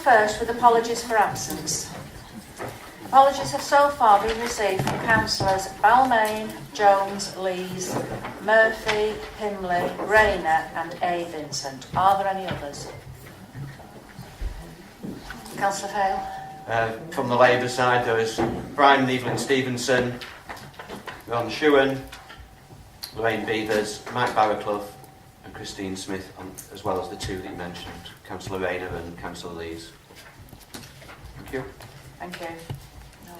first with apologies for absence. Apologies have so far been received from councillors Balmain, Jones, Lees, Murphy, Pimley, Rayner and A. Vincent. Are there any others? Councillor Fale. From the Labour side, there was Brian Neveland Stevenson, Ron Shewan, Lorraine Beavers, Mike Barraclough and Christine Smith, as well as the two that you mentioned, Councillor Rayner and Councillor Lees. Thank you. Thank you. No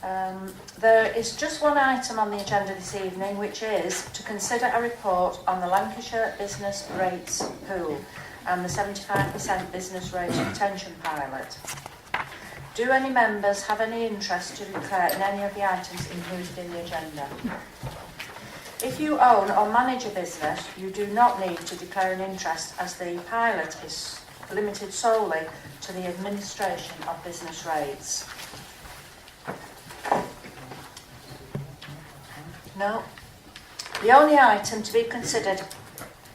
others. There is just one item on the agenda this evening, which is to consider a report on the Lancashire Business Rates Pool and the 75% business rates retention pilot. Do any members have any interest to declare in any of the items included in the agenda? If you own or manage a business, you do not need to declare an interest, as the pilot is limited solely to the administration of business rates. No. The only item to be considered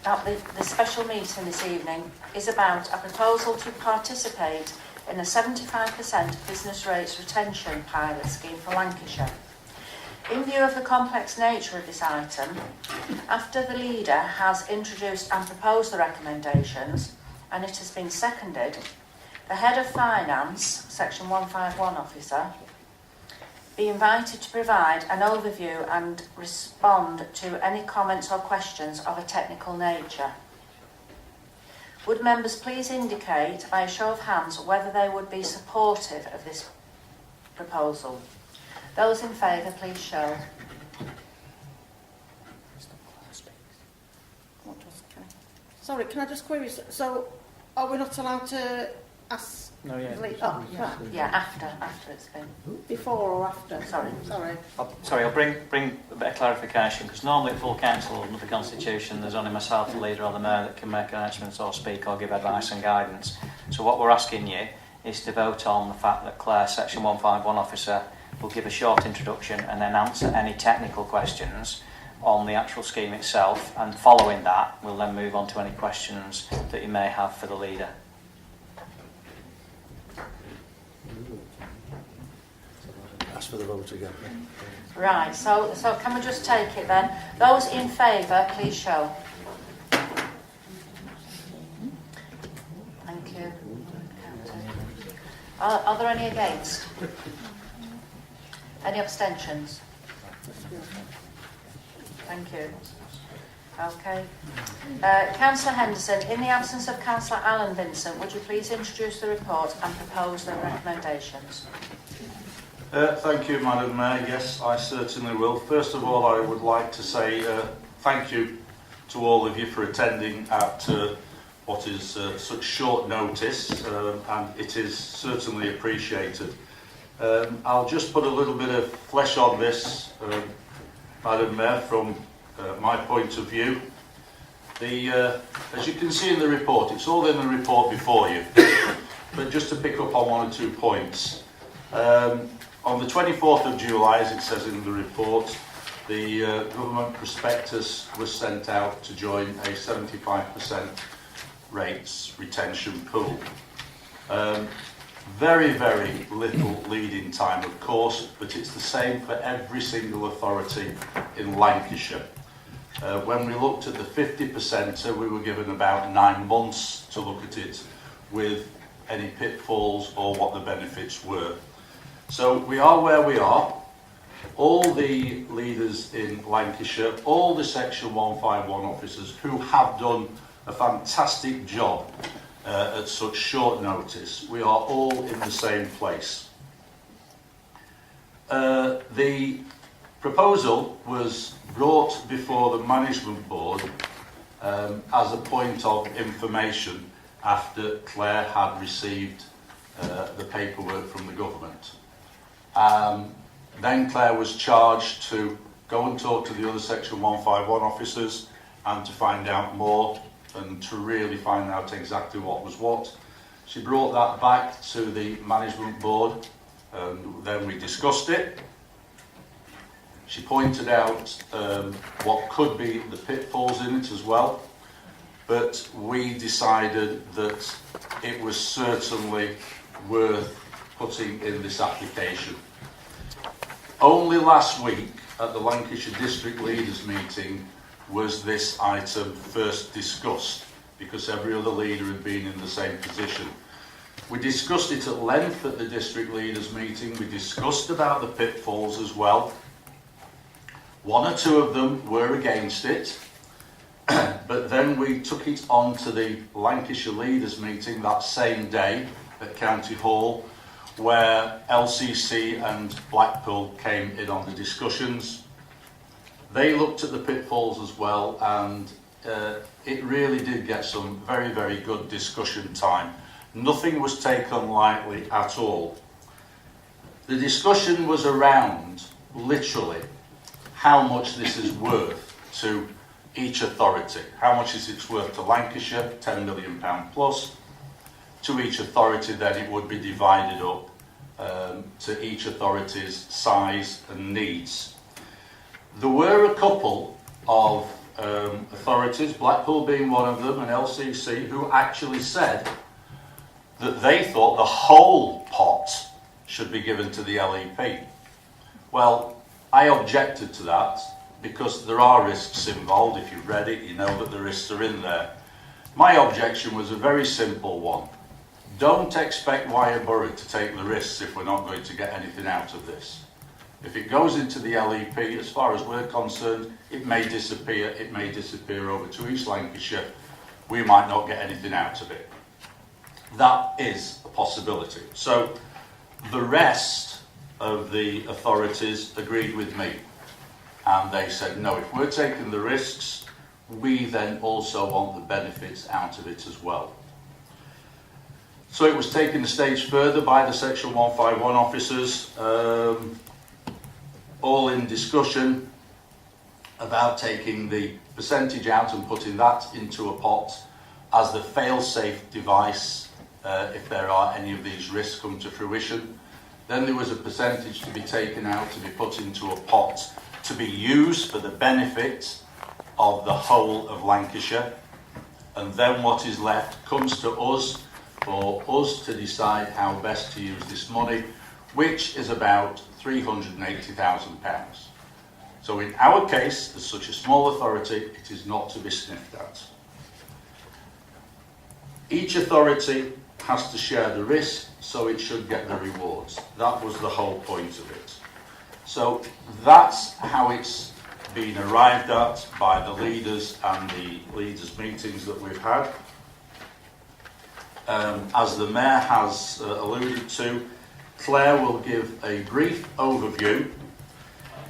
at the special meeting this evening is about a proposal to participate in a 75% business rates retention pilot scheme for Lancashire. In view of the complex nature of this item, after the leader has introduced and proposed the recommendations, and it has been seconded, the Head of Finance, Section 151 officer, be invited to provide an overview and respond to any comments or questions of a technical nature. Would members please indicate by a show of hands whether they would be supportive of this proposal? Those in favour, please show. Sorry, can I just query? So, are we not allowed to ask? No, yeah. Oh, Yeah, after it's been. Before or after? Sorry. I'll bring a bit of clarification, because normally at full council under the Constitution there's only myself, the leader or the mayor that can make announcements or speak or give advice and guidance. So what we're asking you is to vote on the fact that Cllr, Section 151 officer, will give a short introduction and then answer any technical questions on the actual scheme itself, and following that we'll then move on to any questions that you may have for the leader. Ask for the vote again. Right, so can we just take it then? Those in favour, please show. Thank you. Are there any against? Any abstentions? Thank you. Okay. Councillor Henderson, in the absence of Councillor Alan Vincent, would you please introduce the report and propose the recommendations? Thank you, Madam Mayor. Yes, I certainly will. First of all, I would like to say thank you to all of you for attending at what is such short notice, and it is certainly appreciated. I'll just put a little bit of flesh on this, Madam Mayor, from my point of view. As you can see in the report, it's all in the report before you, but just to pick up on one or 2 points. On the 24th of July, as it says in the report, the government prospectus was sent out to join a 75% rates retention pool. Very, very little lead-in time, of course, but it's the same for every single authority in Lancashire. When we looked at the 50%, we were given about 9 months to look at it with any pitfalls or what the benefits were. So we are where we are. All the leaders in Lancashire, all the Section 151 officers who have done a fantastic job at such short notice, we are all in the same place. The proposal was brought before the management board as a point of information after Cllr had received the paperwork from the government. Then Cllr was charged to go and talk to the other Section 151 officers and to find out more and to really find out exactly what was what. She brought that back to the management board and then we discussed it. She pointed out what could be the pitfalls in it as well. but we decided that it was certainly worth putting in this application. Only last week at the Lancashire District Leaders meeting was this item first discussed, because every other leader had been in the same position. We discussed it at length at the District Leaders meeting. We discussed about the pitfalls as well. One or two of them were against it, but then we took it on to the Lancashire Leaders meeting that same day at County Hall, where LCC and Blackpool came in on the discussions. They looked at the pitfalls as well, and it really did get some very, very good discussion time. Nothing was taken lightly at all. The discussion was around, literally, how much this is worth to each authority. How much is it worth to Lancashire, £10 million plus. To each authority, then it would be divided up to each authority's size and needs. There were a couple of authorities, Blackpool being one of them and LCC, who actually said that they thought the whole pot should be given to the LEP. Well, I objected to that because there are risks involved. If you've read it, you know that the risks are in there. My objection was a very simple one. Don't expect Wyre Borough to take the risks if we're not going to get anything out of this. If it goes into the LEP, as far as we're concerned, it may disappear. It may disappear over to East Lancashire. We might not get anything out of it. That is a possibility. So the rest of the authorities agreed with me, and they said, no, if we're taking the risks, we then also want the benefits out of it as well. So it was taken a stage further by the Section 151 officers, all in discussion about taking the percentage out and putting that into a pot as the fail-safe device if there are any of these risks come to fruition. Then there was a percentage to be taken out, to be put into a pot, to be used for the benefit of the whole of Lancashire. And then what is left comes to us, for us to decide how best to use this money, which is about £380,000. So in our case, as such a small authority, it is not to be sniffed at. Each authority has to share the risk, so it should get the rewards. That was the whole point of it. So that's how it's been arrived at by the leaders and the leaders' meetings that we've had. As the Mayor has alluded to, Claire will give a brief overview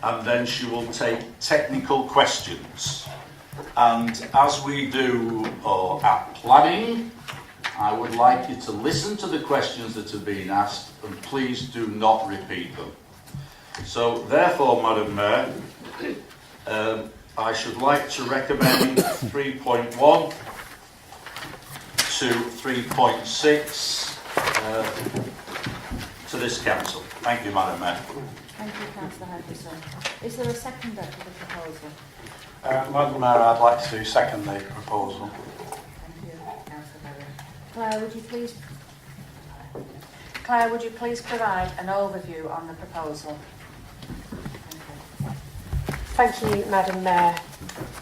and then she will take technical questions. And as we do at planning, I would like you to listen to the questions that have been asked and please do not repeat them. So therefore, Madam Mayor, I should like to recommend 3.1 to 3.6 to this council. Thank you, Madam Mayor. Thank you, Councillor Henderson. Is there a seconder to the proposal? Madam Mayor, I'd like to second the proposal. Thank you, Councillor Berry. Claire, would you please provide an overview on the proposal? Thank you, Madam Mayor.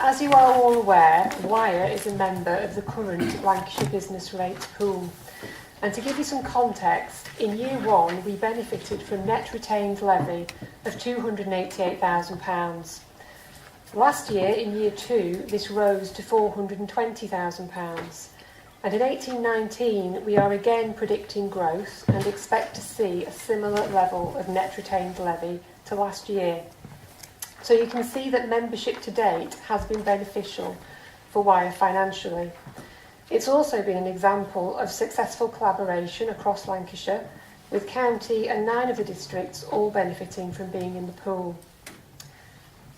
As you are all aware, Wyre is a member of the current Lancashire Business Rates Pool. And to give you some context, in year one we benefited from net retained levy of £288,000. Last year, in year two, this rose to £420,000. And in 18-19, we are again predicting growth and expect to see a similar level of net retained levy to last year. So you can see that membership to date has been beneficial for Wyre financially. It's also been an example of successful collaboration across Lancashire, with County and 9 of the districts all benefiting from being in the pool.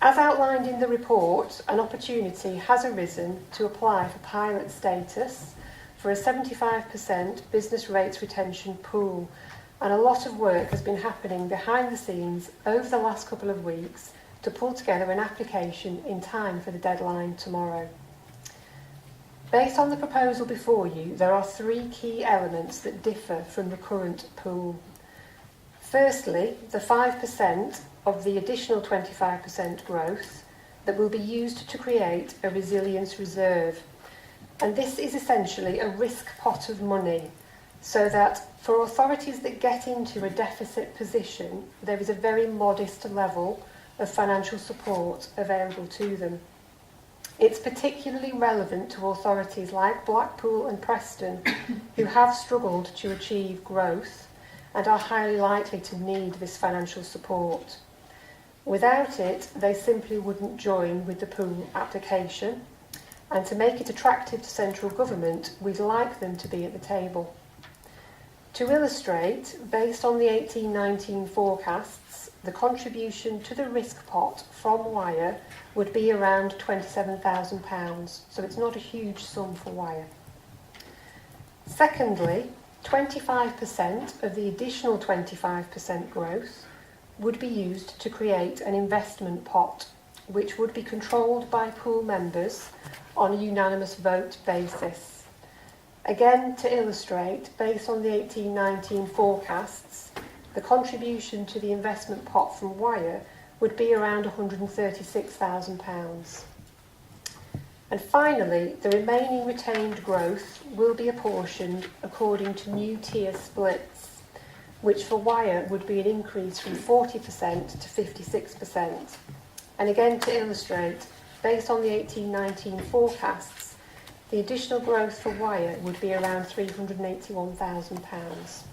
As outlined in the report, an opportunity has arisen to apply for pilot status for a 75% business rates retention pool, and a lot of work has been happening behind the scenes over the last couple of weeks to pull together an application in time for the deadline tomorrow. Based on the proposal before you, there are three key elements that differ from the current pool. Firstly, the 5% of the additional 25% growth that will be used to create a resilience reserve. And this is essentially a risk pot of money, so that for authorities that get into a deficit position, there is a very modest level of financial support available to them. It's particularly relevant to authorities like Blackpool and Preston, who have struggled to achieve growth and are highly likely to need this financial support. Without it, they simply wouldn't join with the pool application, and to make it attractive to central government, we'd like them to be at the table. To illustrate, based on the 18-19 forecasts, the contribution to the risk pot from Wyre would be around £27,000, so it's not a huge sum for Wyre. Secondly, 25% of the additional 25% growth would be used to create an investment pot, which would be controlled by pool members on a unanimous vote basis. Again, to illustrate, based on the 18-19 forecasts, the contribution to the investment pot from Wyre would be around £136,000. And finally, the remaining retained growth will be apportioned according to new tier splits, which for Wyre would be an increase from 40% to 56%. And again, to illustrate, based on the 18-19 forecasts, the additional growth for Wyre would be around £381,000.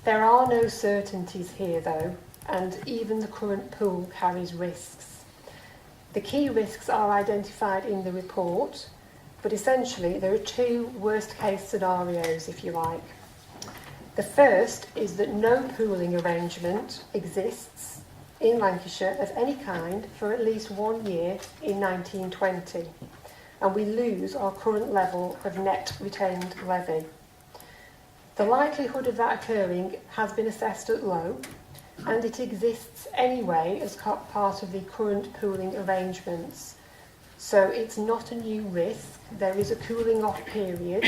There are no certainties here though, and even the current pool carries risks. The key risks are identified in the report, but essentially there are two worst case scenarios, if you like. The first is that no pooling arrangement exists in Lancashire of any kind for at least 1 year in 1920, and we lose our current level of net retained levy. The likelihood of that occurring has been assessed at low, and it exists anyway as part of the current pooling arrangements. So it's not a new risk. There is a cooling off period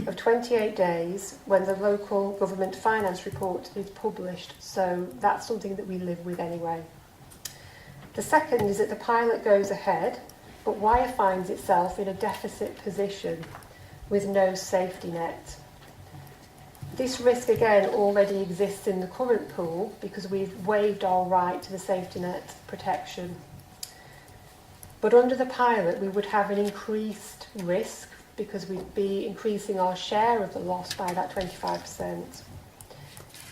of 28 days when the local government finance report is published, so that's something that we live with anyway. The second is that the pilot goes ahead, but Wyre finds itself in a deficit position with no safety net. This risk again already exists in the current pool because we've waived our right to the safety net protection. But under the pilot we would have an increased risk because we'd be increasing our share of the loss by that 25%.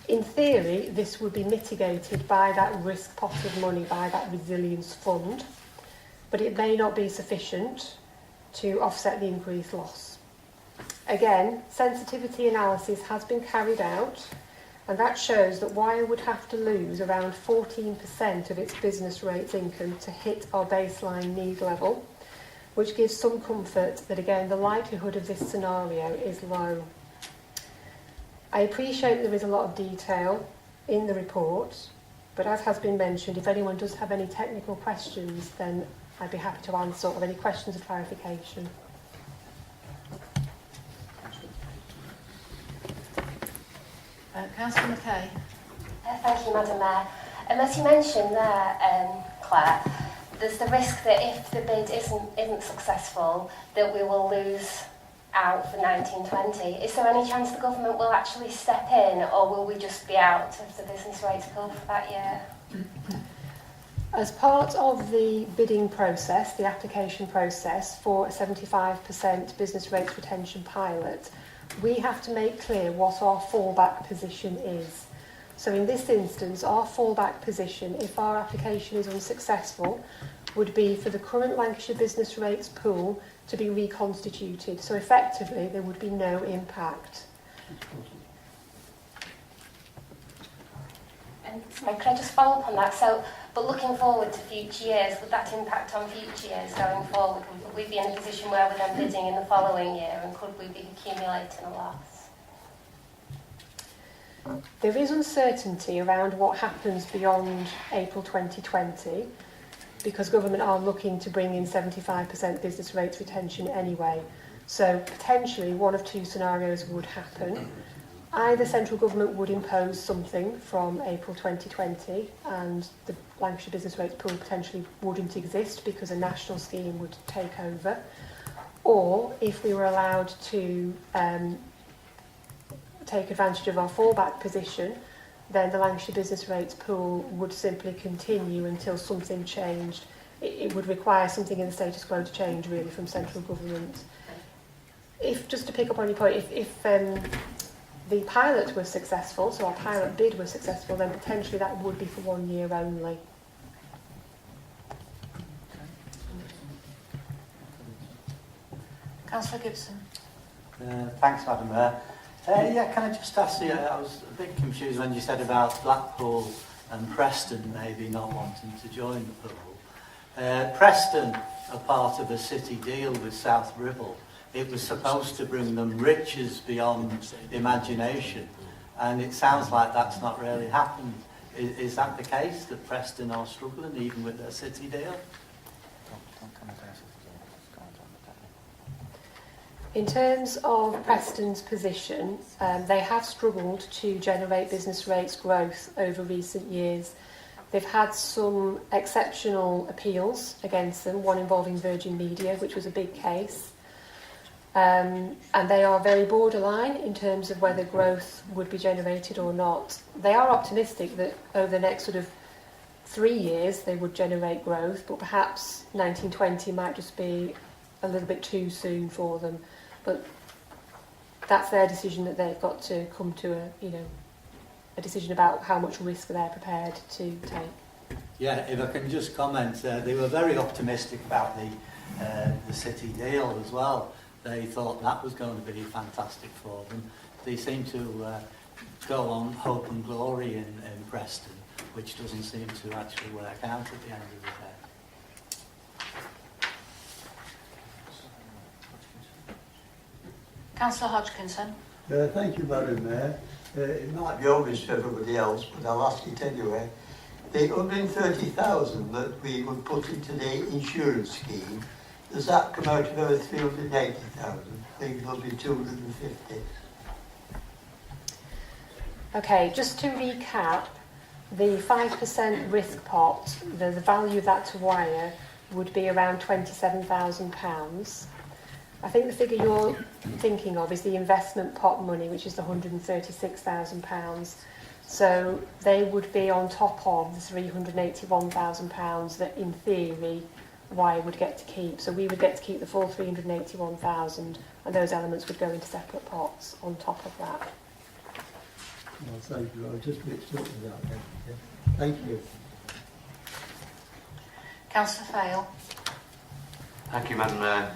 In theory, this would be mitigated by that risk pot of money, by that resilience fund, but it may not be sufficient to offset the increased loss. Again, sensitivity analysis has been carried out, and that shows that Wyre would have to lose around 14% of its business rates income to hit our baseline need level, which gives some comfort that again the likelihood of this scenario is low. I appreciate there is a lot of detail in the report, but as has been mentioned, if anyone does have any technical questions, then I'd be happy to answer, or any questions of clarification. Councillor McKay. Thank you, Madam Mayor. As you mentioned there, Claire, there's the risk that if the bid isn't successful, that we will lose out for 1920. Is there any chance the government will actually step in, or will we just be out of the business rates pool for that year? As part of the bidding process, the application process for a 75% business rates retention pilot, we have to make clear what our fallback position is. So in this instance, our fallback position, if our application is unsuccessful, would be for the current Lancashire business rates pool to be reconstituted. So effectively, there would be no impact. And can I just follow up on that? So, but looking forward to future years, would that impact on future years going forward? Would we be in a position where we're then bidding in the following year, and could we be accumulating a loss? There is uncertainty around what happens beyond April 2020, because government are looking to bring in 75% business rates retention anyway. So potentially one of two scenarios would happen. Either central government would impose something from April 2020 and the Lancashire business rates pool potentially wouldn't exist because a national scheme would take over. Or if we were allowed to take advantage of our fallback position, then the Lancashire business rates pool would simply continue until something changed. It would require something in the status quo to change really from central government. If, just to pick up on your point, if the pilot was successful, so our pilot bid was successful, then potentially that would be for 1 year only. Councillor Gibson. Thanks, Madam Mayor. Yeah, can I just ask you, I was a bit confused when you said about Blackpool and Preston maybe not wanting to join the pool. Preston are part of a city deal with South Ribble. It was supposed to bring them riches beyond imagination, and it sounds like that's not really happened. Is that the case, that Preston are struggling even with their city deal? In terms of Preston's position, they have struggled to generate business rates growth over recent years. They've had some exceptional appeals against them, one involving Virgin Media, which was a big case. And they are very borderline in terms of whether growth would be generated or not. They are optimistic that over the next sort of 3 years they would generate growth, but perhaps 1920 might just be a little bit too soon for them. But that's their decision, that they've got to come to a decision about how much risk they're prepared to take. Yeah, if I can just comment, they were very optimistic about the city deal as well. They thought that was going to be fantastic for them. They seem to go on hope and glory in Preston, which doesn't seem to actually work out at the end of the day. Councillor Hodgkinson. Thank you, Madam Mayor. It might be obvious to everybody else, but I'll ask it anyway. The 130,000 that we would put into the insurance scheme, does that come out of over 380,000? I think it'll be 250. Okay, just to recap, the 5% risk pot, the value of that to Wyre would be around £27,000. I think the figure you're thinking of is the investment pot money, which is the £136,000. So they would be on top of the £381,000 that, in theory, Wyre would get to keep. So we would get to keep the full £381,000, and those elements would go into separate pots on top of that. Well, thank you. I was just mixed up with that then. Yeah. Thank you. Councillor Fayle. Thank you, Madam Mayor.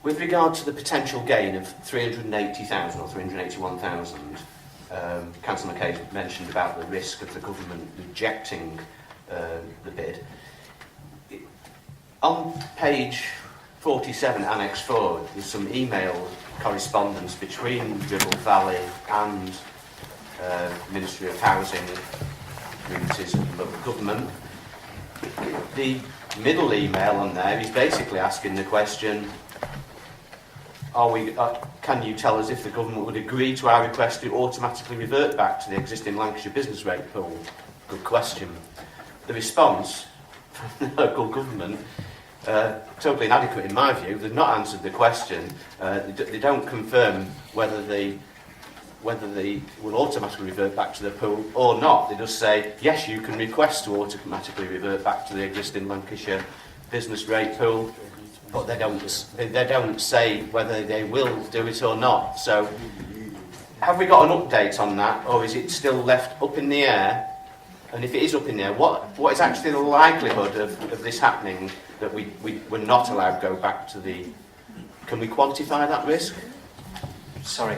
With regard to the potential gain of 380,000 or 381,000, Councillor McKay mentioned about the risk of the government rejecting the bid. On page 47, Annex 4, there's some email correspondence between Ribble Valley and Ministry of Housing, Communities and Local Government. The middle email on there is basically asking the question, can you tell us if the government would agree to our request to automatically revert back to the existing Lancashire business rate pool? Good question. The response from the local government, totally inadequate in my view. They've not answered the question. They don't confirm whether they will automatically revert back to the pool or not. They just say, yes, you can request to automatically revert back to the existing Lancashire business rate pool, but they don't say whether they will do it or not. So have we got an update on that, or is it still left up in the air? And if it is up in the air, what is actually the likelihood of this happening, that we're not allowed to go back to the... Can we quantify that risk? Sorry,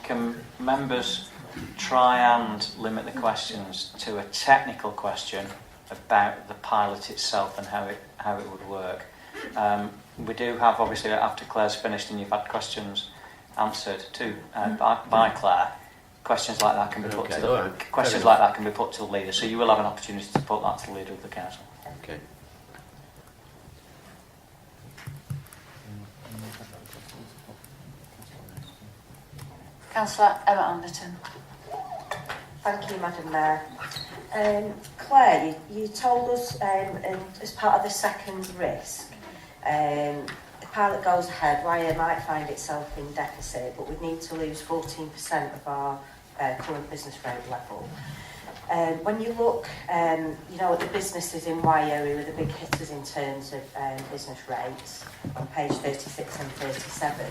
can members try and limit the questions to a technical question about the pilot itself and how it would work? We do have, obviously, after Claire's finished and you've had questions answered by Cllr, questions like that can be put Okay, to the, all right. questions Fair like that can be put to the leader. So you will have an opportunity to put that to the leader of the council. Okay. Councillor Emma Anderton. Thank you, Madam Mayor. Claire, you told us as part of the second risk, the pilot goes ahead, Wyre might find itself in deficit, but we need to lose 14% of our current business rate level. When you look at the businesses in Wyre who are the big hitters in terms of business rates, on page 36 and 37,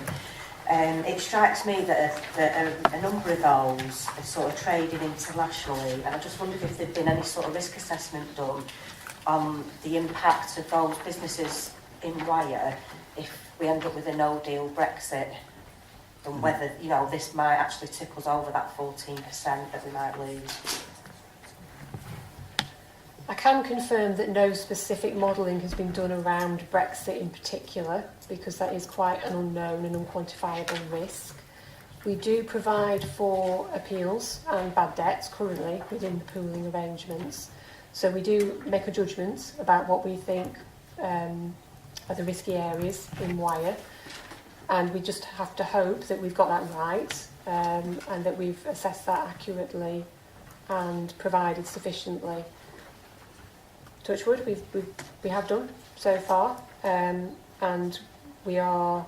it strikes me that a number of those are sort of trading internationally, and I just wondered if there'd been any sort of risk assessment done on the impact of those businesses in Wyre if we end up with a no-deal Brexit, and whether this might actually tip us over that 14% that we might lose. I can confirm that no specific modelling has been done around Brexit in particular, because that is quite an unknown and unquantifiable risk. We do provide for appeals and bad debts currently within the pooling arrangements. So we do make a judgment about what we think are the risky areas in Wyre, and we just have to hope that we've got that right and that we've assessed that accurately and provided sufficiently. Touch wood, we have done so far, and we are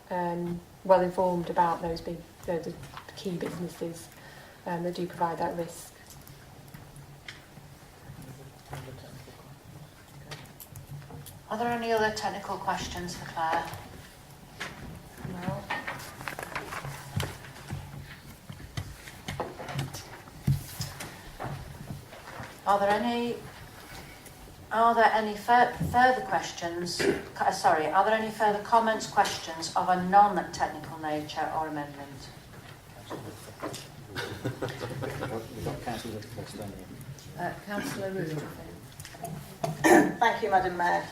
well informed about those big, the key businesses that do provide that risk. Are there any other technical questions for Claire? No. Are there any further questions? Are there any further comments, questions of a non-technical nature or amendment? Councillor Root. Thank you, Madam Mayor.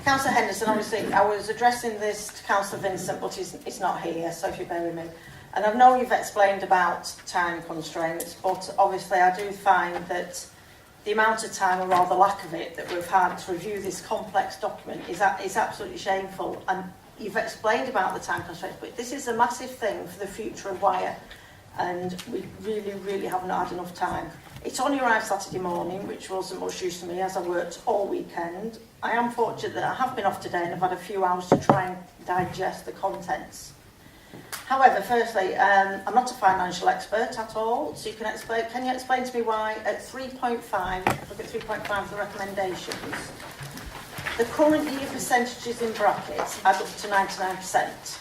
Councillor Henderson, obviously, I was addressing this to Councillor Vincent, but he's not here, so if you bear with me. And I know you've explained about time constraints, but obviously I do find that the amount of time, or rather lack of it, that we've had to review this complex document is absolutely shameful. And you've explained about the time constraints, but this is a massive thing for the future of Wyre, and we really, really haven't had enough time. It's only arrived Saturday morning, which wasn't much use to me as I worked all weekend. I am fortunate that I have been off today and I've had a few hours to try and digest the contents. However, firstly, I'm not a financial expert at all, so can you explain to me why at 3.5, look at 3.5 of the recommendations, the current year percentages in brackets add up to 99%,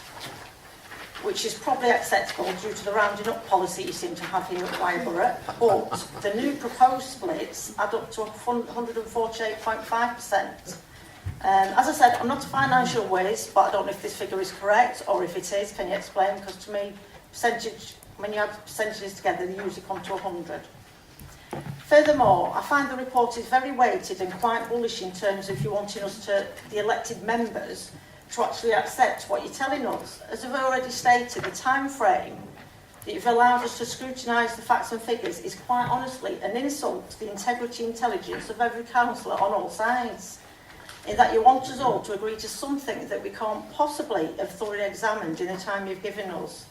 which is probably acceptable due to the rounding up policy you seem to have here at Wyre, but the new proposed splits add up to 148.5%. As I said, I'm not a financial whiz, but I don't know if this figure is correct, or if it is, can you explain? Because to me, when you add percentages together, they usually come to 100. Furthermore, I find the report is very weighted and quite bullish in terms of you wanting us to, the elected members, to actually accept what you're telling us. As I've already stated, the time frame that you've allowed us to scrutinise the facts and figures is quite honestly an insult to the integrity and intelligence of every councillor on all sides, in that you want us all to agree to something that we can't possibly have thoroughly examined in the time you've given us.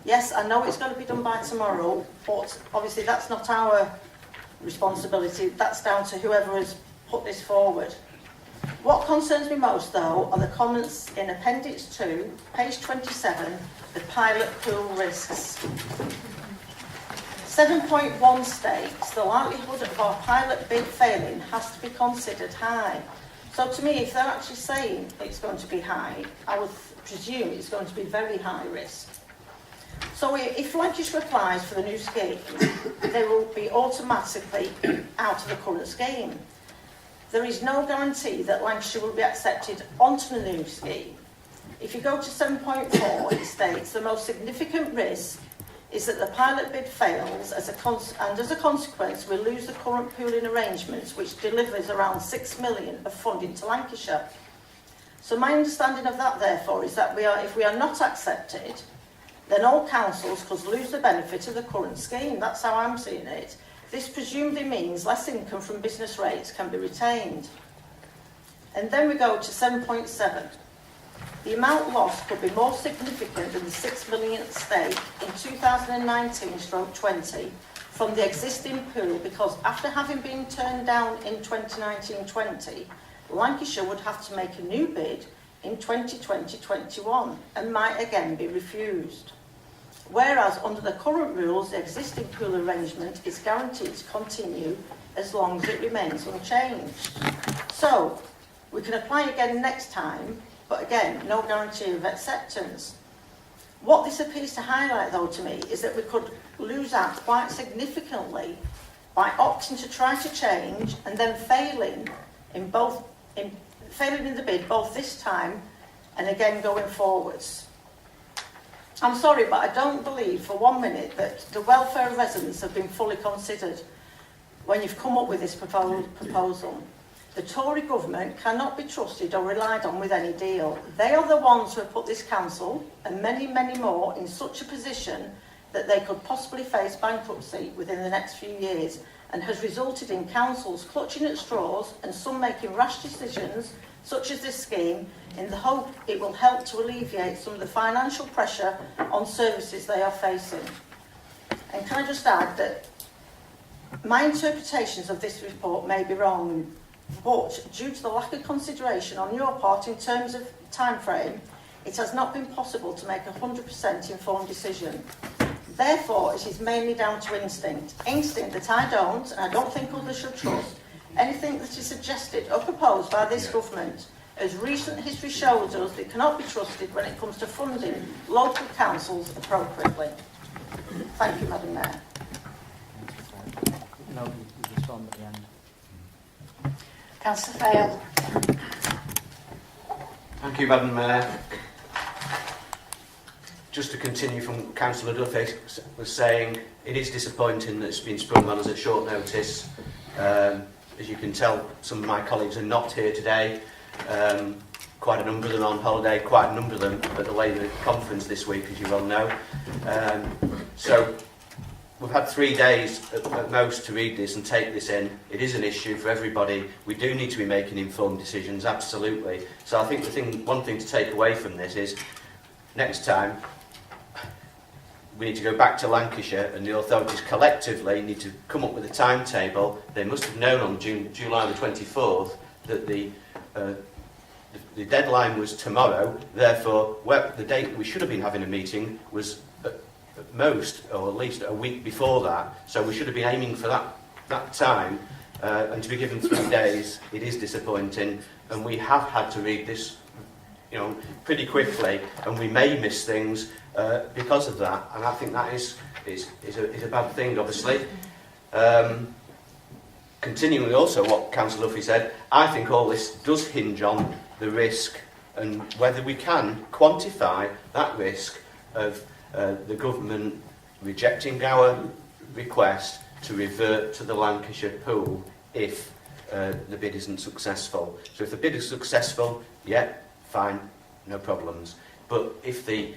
Yes, I know it's going to be done by tomorrow, but obviously that's not our responsibility. That's down to whoever has put this forward. What concerns me most, though, are the comments in Appendix 2, page 27, the pilot pool risks. 7.1 states the likelihood of our pilot bid failing has to be considered high. So to me, if they're actually saying it's going to be high, I would presume it's going to be very high risk. So if Lancashire applies for the new scheme, they will be automatically out of the current scheme. There is no guarantee that Lancashire will be accepted onto the new scheme. If you go to 7.4, it states the most significant risk is that the pilot bid fails and as a consequence we lose the current pooling arrangements, which delivers around 6 million of funding to Lancashire. So my understanding of that, therefore, is that if we are not accepted, then all councils could lose the benefit of the current scheme. That's how I'm seeing it. This presumably means less income from business rates can be retained. And then we go to 7.7. The amount lost could be more significant than the 6 million at stake in 2019/20 from the existing pool, because after having been turned down in 2019/20, Lancashire would have to make a new bid in 2020-21 and might again be refused. Whereas under the current rules, the existing pool arrangement is guaranteed to continue as long as it remains unchanged. So, we can apply again next time, but again, no guarantee of acceptance. What this appears to highlight, though, to me, is that we could lose out quite significantly by opting to try to change and then failing in the bid both this time and again going forwards. I'm sorry, but I don't believe for 1 minute that the welfare of residents have been fully considered when you've come up with this proposal. The Tory government cannot be trusted or relied on with any deal. They are the ones who have put this council and many, many more in such a position that they could possibly face bankruptcy within the next few years, and has resulted in councils clutching at straws and some making rash decisions, such as this scheme, in the hope it will help to alleviate some of the financial pressure on services they are facing. And can I just add that my interpretations of this report may be wrong, but due to the lack of consideration on your part in terms of time frame, it has not been possible to make a 100% informed decision. Therefore, it is mainly down to instinct. Instinct that I don't, and I don't think others should trust, anything that is suggested or proposed by this government, as recent history shows us, it cannot be trusted when it comes to funding local councils appropriately. Thank you, Madam Mayor. No, you respond at the end. Councillor Fayle. Thank you, Madam Mayor. Just to continue from what Councillor Duffy was saying, it is disappointing that it's been sprung on us at short notice. As you can tell, some of my colleagues are not here today. Quite a number of them on holiday, quite a number of them at the Labour conference this week, as you well know. So we've had 3 days at most to read this and take this in. It is an issue for everybody. We do need to be making informed decisions, absolutely. So I think one thing to take away from this is, next time, we need to go back to Lancashire, and the authorities collectively need to come up with a timetable. They must have known on July the 24th that the deadline was tomorrow. Therefore, the date that we should have been having a meeting was at most, or at least a week before that. So we should have been aiming for that time. And to be given 3 days, it is disappointing. And we have had to read this, pretty quickly, and we may miss things because of that. And I think that is a bad thing, obviously. Continuing also what Councillor Duffy said, I think all this does hinge on the risk and whether we can quantify that risk of the government rejecting our request to revert to the Lancashire pool if the bid isn't successful. So if the bid is successful, yeah, fine, no problems. But if the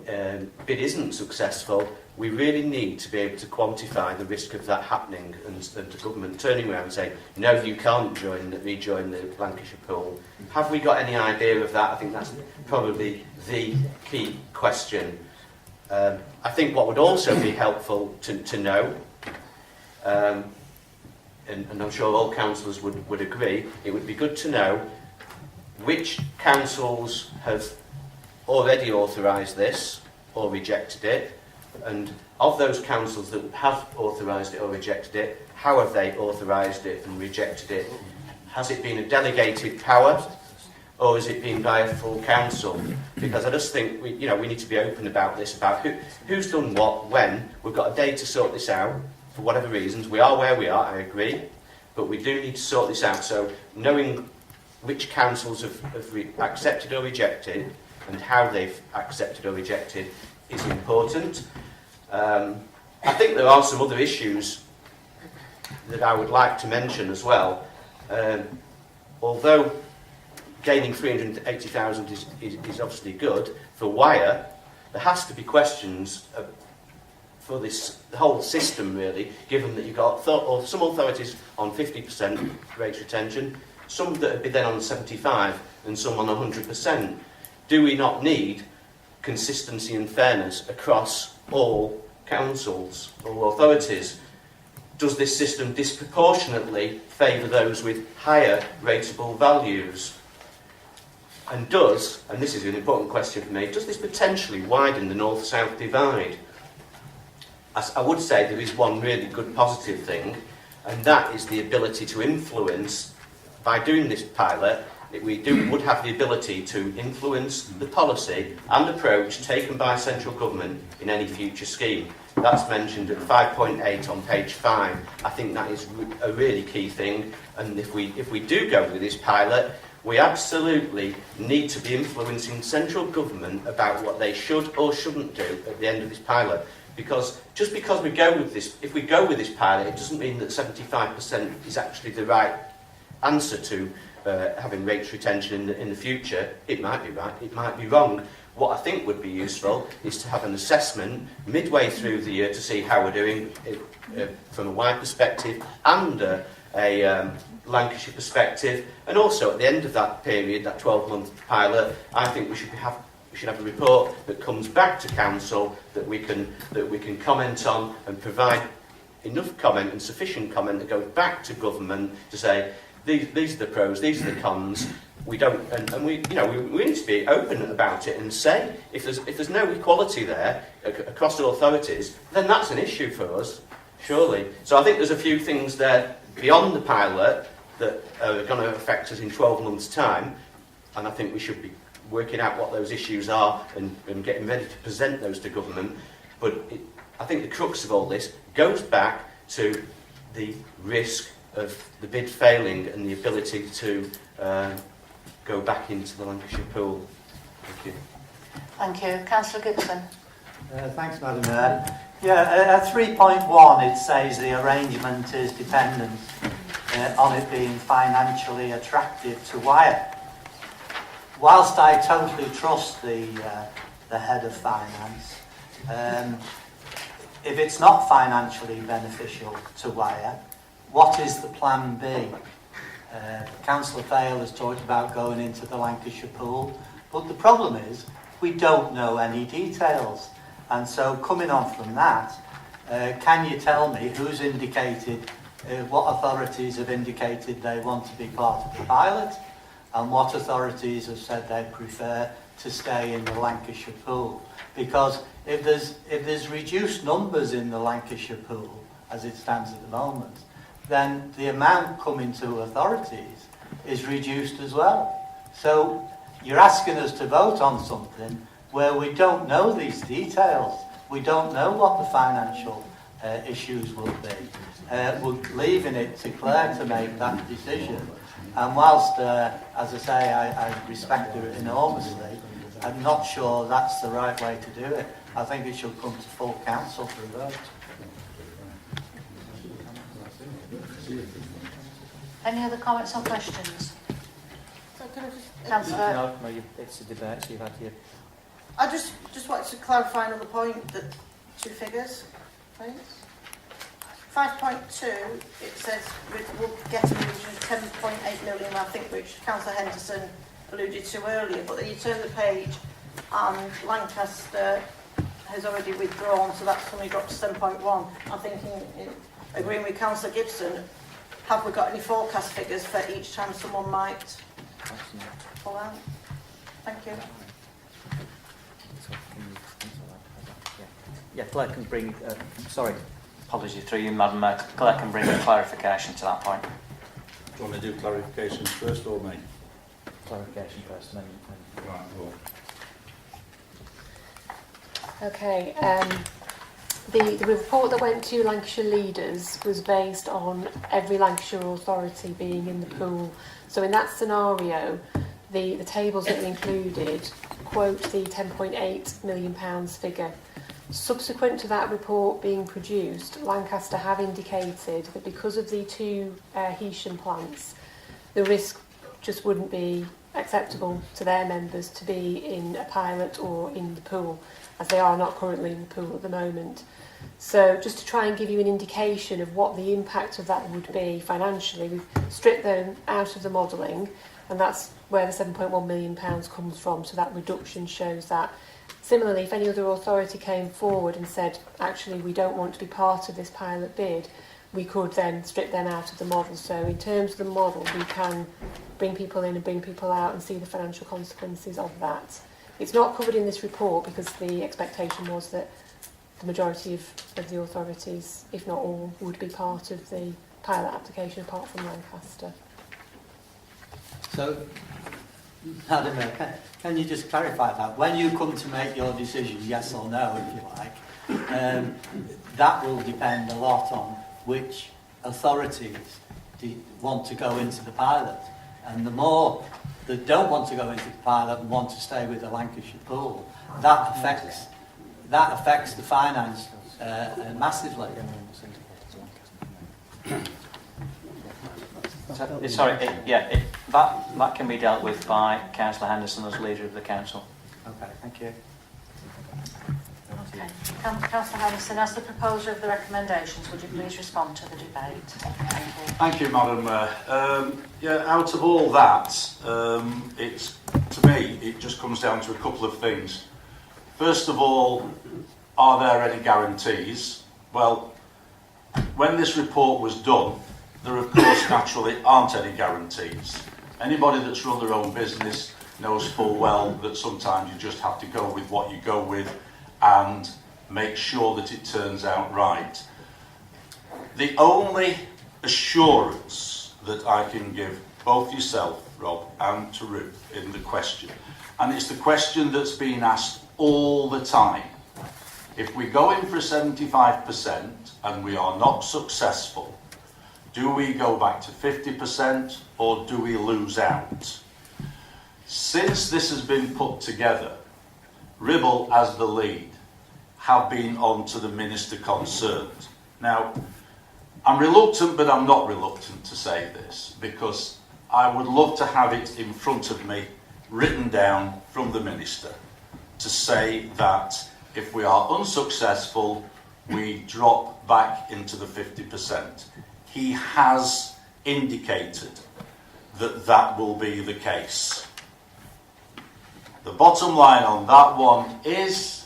bid isn't successful, we really need to be able to quantify the risk of that happening, and the government turning around and saying, no, you can't rejoin the Lancashire pool. Have we got any idea of that? I think that's probably the key question. I think what would also be helpful to know, and I'm sure all councillors would agree, it would be good to know which councils have already authorised this or rejected it, and of those councils that have authorised it or rejected it, how have they authorised it and rejected it? Has it been a delegated power, or has it been by a full council? Because I just think we need to be open about this, about who's done what, when. We've got a day to sort this out for whatever reasons. We are where we are, I agree, but we do need to sort this out. So knowing which councils have accepted or rejected and how they've accepted or rejected is important. I think there are some other issues that I would like to mention as well. Although gaining 380,000 is obviously good, for Wyre, there has to be questions for this the whole system, really, given that you've got some authorities on 50% rate retention, some that would be then on 75 and some on 100%. Do we not need consistency and fairness across all councils, all authorities? Does this system disproportionately favour those with higher rateable values? And this is an important question for me, does this potentially widen the north-south divide? I would say there is one really good positive thing, and that is the ability to influence. By doing this pilot, we would have the ability to influence the policy and approach taken by central government in any future scheme. That's mentioned at 5.8 on page 5. I think that is a really key thing, and if we do go with this pilot, we absolutely need to be influencing central government about what they should or shouldn't do at the end of this pilot. Because just because we go with this, if we go with this pilot, it doesn't mean that 75% is actually the right answer to having rates retention in the future. It might be right, it might be wrong. What I think would be useful is to have an assessment midway through the year to see how we're doing from a Wyre perspective and a Lancashire perspective, and also at the end of that period, that 12-month pilot, I think we should have a report that comes back to council that we can comment on and provide enough comment and sufficient comment that goes back to government to say these are the pros, these are the cons. We don't, and we need to be open about it and say if there's no equality there across the authorities, then that's an issue for us, surely. So I think there's a few things there beyond the pilot that are going to affect us in 12 months' time, and I think we should be working out what those issues are and getting ready to present those to government. But I think the crux of all this goes back to the risk of the bid failing and the ability to go back into the Lancashire pool. Thank you. Thank you. Councillor Gibson. Thanks, Madam Mayor. Yeah, at 3.1 it says the arrangement is dependent on it being financially attractive to Wyre. Whilst I totally trust the head of finance, if it's not financially beneficial to Wyre, what is the plan B? Councillor Fail has talked about going into the Lancashire pool, but the problem is we don't know any details. And so coming on from that, can you tell me who's indicated, what authorities have indicated they want to be part of the pilot, and what authorities have said they prefer to stay in the Lancashire pool? Because if there's reduced numbers in the Lancashire pool, as it stands at the moment, then the amount coming to authorities is reduced as well. So you're asking us to vote on something where we don't know these details. We don't know what the financial issues will be. We're leaving it to Cllr to make that decision. And whilst, as I say, I respect her enormously, I'm not sure that's the right way to do it. I think it should come to full council for a vote. Any other comments or questions? So can I just, Councillor. No, it's a debate, so you've had your... I just wanted to clarify another point, that two figures, please. 5.2, it says we'll get a region of 10.8 million, I think, which Councillor Henderson alluded to earlier, but then you turn the page and Lancaster has already withdrawn, so that's only dropped to 7.1. I'm thinking, agreeing with Councillor Gibson, have we got any forecast figures for each time someone might pull out? Thank you. Yeah, Cllr can bring... apologies through you, Madam Mayor. Cllr can bring a clarification to that point. Do you want me to do clarifications first or me? Clarification first, and then... Right, well. Okay, the report that went to Lancashire leaders was based on every Lancashire authority being in the pool. So in that scenario, the tables that we included quote the £10.8 million figure. Subsequent to that report being produced, Lancaster have indicated that because of the two Hessian plants, the risk just wouldn't be acceptable to their members to be in a pilot or in the pool. as they are not currently in the pool at the moment. So just to try and give you an indication of what the impact of that would be financially, we've stripped them out of the modelling, and that's where the £7.1 million comes from. So that reduction shows that. Similarly, if any other authority came forward and said, actually, we don't want to be part of this pilot bid, we could then strip them out of the model. So in terms of the model, we can bring people in and bring people out and see the financial consequences of that. It's not covered in this report because the expectation was that the majority of the authorities, if not all, would be part of the pilot application apart from Lancaster. So, Madam Mayor, can you just clarify that? When you come to make your decision, yes or no, if you like, that will depend a lot on which authorities want to go into the pilot. And the more that don't want to go into the pilot and want to stay with the Lancashire pool, that affects the finance massively. That can be dealt with by Councillor Henderson as leader of the council. Okay, thank you. Okay. Councillor Henderson, as the proposer of the recommendations, would you please respond to the debate? Thank you. Thank you, Madam Mayor. Out of all that, to me, it just comes down to a couple of things. First of all, are there any guarantees? Well, when this report was done, there of course naturally aren't any guarantees. Anybody that's run their own business knows full well that sometimes you just have to go with what you go with and make sure that it turns out right. The only assurance that I can give both yourself, Rob, and to Ruth in the question, and it's the question that's been asked all the time. If we go in for 75% and we are not successful, do we go back to 50% or do we lose out? Since this has been put together, Ribble as the lead have been on to the minister concerned. Now, I'm reluctant, but I'm not reluctant to say this, because I would love to have it in front of me, written down from the minister, to say that if we are unsuccessful, we drop back into the 50%. He has indicated that that will be the case. The bottom line on that one is,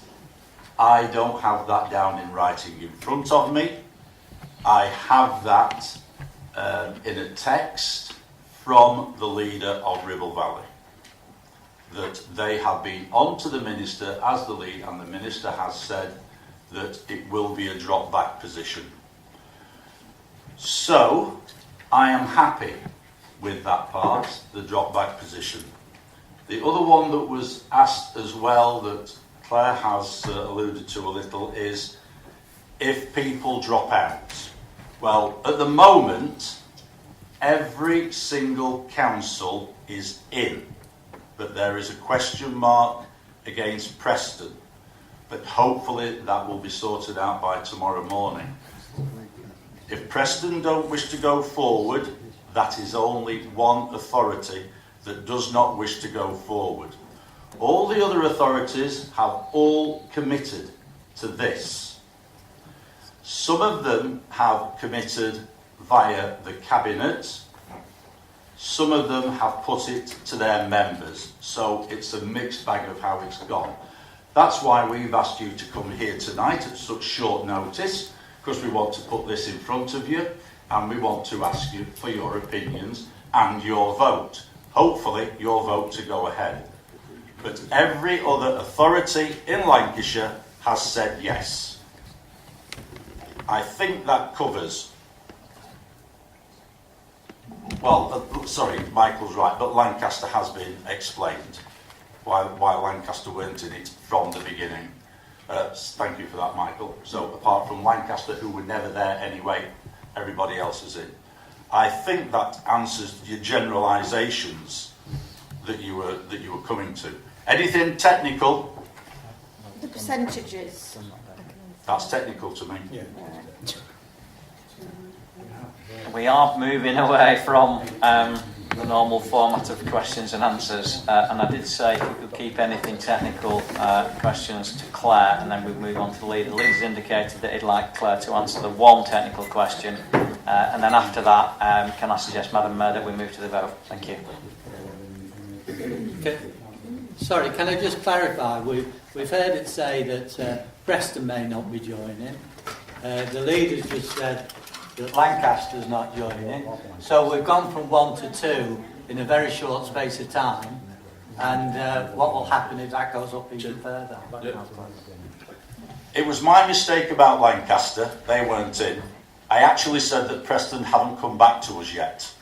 I don't have that down in writing in front of me. I have that in a text from the leader of Ribble Valley, that they have been on to the minister as the lead, and the minister has said that it will be a drop back position. So I am happy with that part, the drop back position. The other one that was asked as well, that Claire has alluded to a little, is if people drop out. Well, at the moment, every single council is in, but there is a question mark against Preston. But hopefully that will be sorted out by tomorrow morning. If Preston don't wish to go forward, that is only one authority that does not wish to go forward. All the other authorities have all committed to this. Some of them have committed via the cabinet. Some of them have put it to their members. So it's a mixed bag of how it's gone. That's why we've asked you to come here tonight at such short notice, because we want to put this in front of you and we want to ask you for your opinions and your vote. Hopefully your vote to go ahead. But every other authority in Lancashire has said yes. I think that covers, well, sorry, Michael's right, but Lancaster has been explained why Lancaster weren't in it from the beginning. Thank you for that, Michael. So apart from Lancaster, who were never there anyway, everybody else is in. I think that answers your generalisations that you were coming to. Anything technical? The percentages. That's technical to me. Yeah. We are moving away from the normal format of questions and answers, and I did say if we could keep anything technical questions to Claire, and then we'd move on to the leader. The leader's indicated that he'd like Claire to answer the one technical question, and then after that, can I suggest, Madam Mayor, that we move to the vote? Thank you. Okay. Sorry, can I just clarify? We've heard it say that Preston may not be joining. The leader's just said that Lancaster's not joining. So we've gone from 1 to 2 in a very short space of time. And what will happen is that goes up even further. It was my mistake about Lancaster. They weren't in. I actually said that Preston haven't come back to us yet.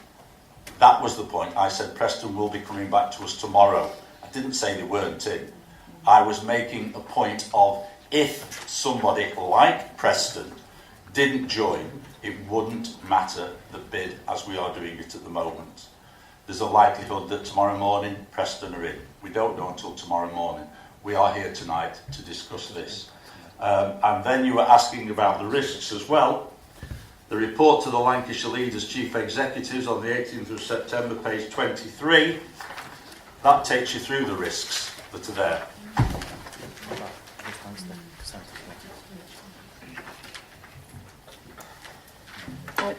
That was the point. I said Preston will be coming back to us tomorrow. I didn't say they weren't in. I was making a point of if somebody like Preston didn't join, it wouldn't matter the bid as we are doing it at the moment. There's a likelihood that tomorrow morning Preston are in. We don't know until tomorrow morning. We are here tonight to discuss this. And then you were asking about the risks as well. The report to the Lancashire Leaders Chief Executives on the 18th of September, page 23, that takes you through the risks that are there.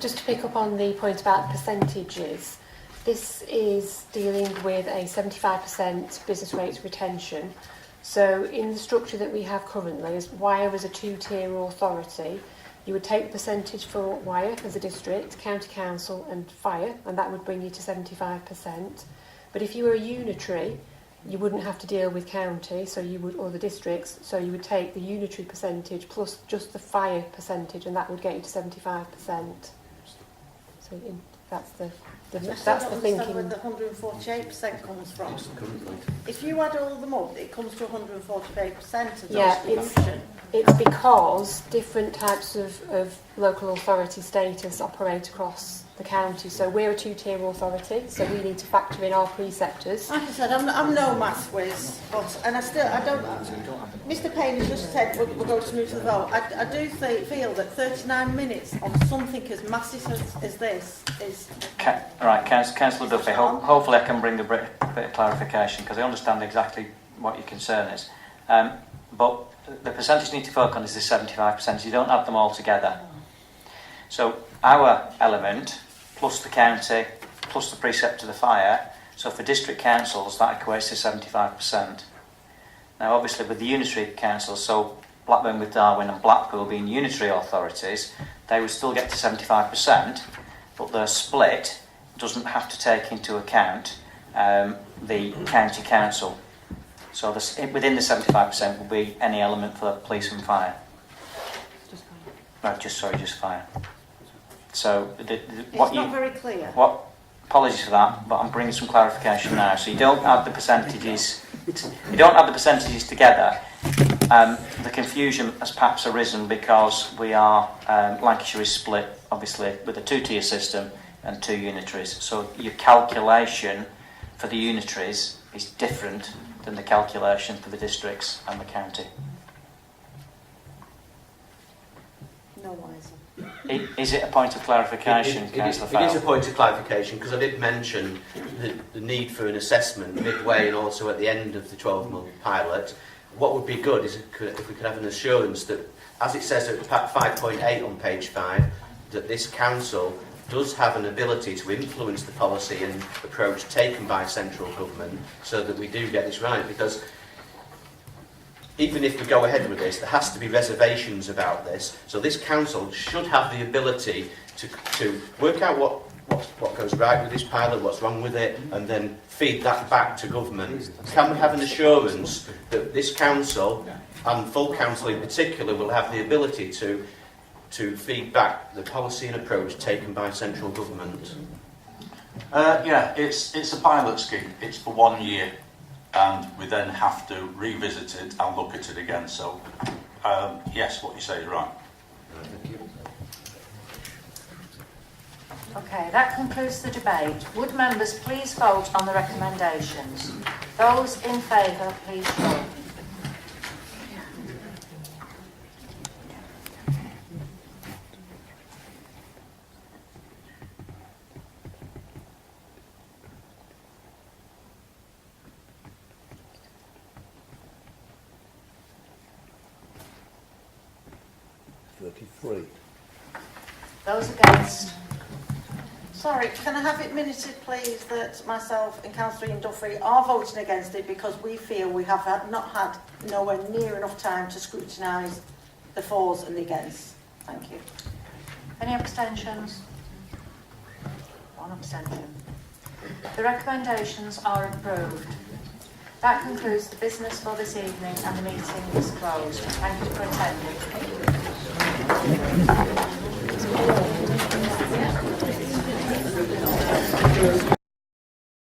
Just to pick up on the point about percentages, this is dealing with a 75% business rates retention. So in the structure that we have currently, as Wyre as a two-tier authority, you would take the percentage for Wyre as a district, county council and fire, and that would bring you to 75%. But if you were a unitary, you wouldn't have to deal with county, so you would, or the districts, so you would take the unitary percentage plus just the fire percentage, and that would get you to 75%. So that's the thinking. Where the 148% comes from. If you add all them up, it comes to 148% of distribution. It's because different types of local authority status operate across the county. So we're a two-tier authority, so we need to factor in our preceptors. Like I said, I'm no maths whiz, but I don't. Mr. Payne has just said we're going to move to the vote. I do feel that 39 minutes on something as massive as this is. Right, Councillor Duffy. Hopefully, I can bring a bit of clarification because I understand exactly what your concern is. But the percentage you need to focus on is the 75%. You don't add them all together. So our element plus the county plus the precept of the fire. So for district councils, that equates to 75%. Now, obviously, with the unitary councils, so Blackburn with Darwin and Blackpool being unitary authorities, they would still get to 75%, but their split doesn't have to take into account the county council. So within the 75% will be any element for police and fire. Just fire. So it's not very clear. Apologies for that, but I'm bringing some clarification now. So you don't add the percentages. You don't add the percentages together. The confusion has perhaps arisen because we are Lancashire is split, obviously, with a two-tier system and two unitaries. So your calculation for the unitaries is different than the calculation for the districts and the county. No wiser. Is it a point of clarification, Councillor Farrell? It is a point of clarification because I did mention the need for an assessment midway and also at the end of the 12-month pilot. What would be good is if we could have an assurance that, as it says at 5.8 on page 5, that this council does have an ability to influence the policy and approach taken by central government so that we do get this right, because even if we go ahead with this, there has to be reservations about this. So this council should have the ability to work out what goes right with this pilot, what's wrong with it, and then feed that back to government. Can we have an assurance that this council, and full council in particular, will have the ability to feed back the policy and approach taken by central government? Yeah, it's a pilot scheme. It's for 1 year, and we then have to revisit it and look at it again. So, yes, what you say is right. Okay, that concludes the debate. Would members please vote on the recommendations? Those in favour, please show. 33. Those against? Sorry, can I have it minuted, please, that myself and Councillor Ian Duffy are voting against it because we feel we have not had nowhere near enough time to scrutinise the fors and the against. Thank you. Any abstentions? One abstention. The recommendations are approved. That concludes the business for this evening and the meeting is closed. Thank you for attending.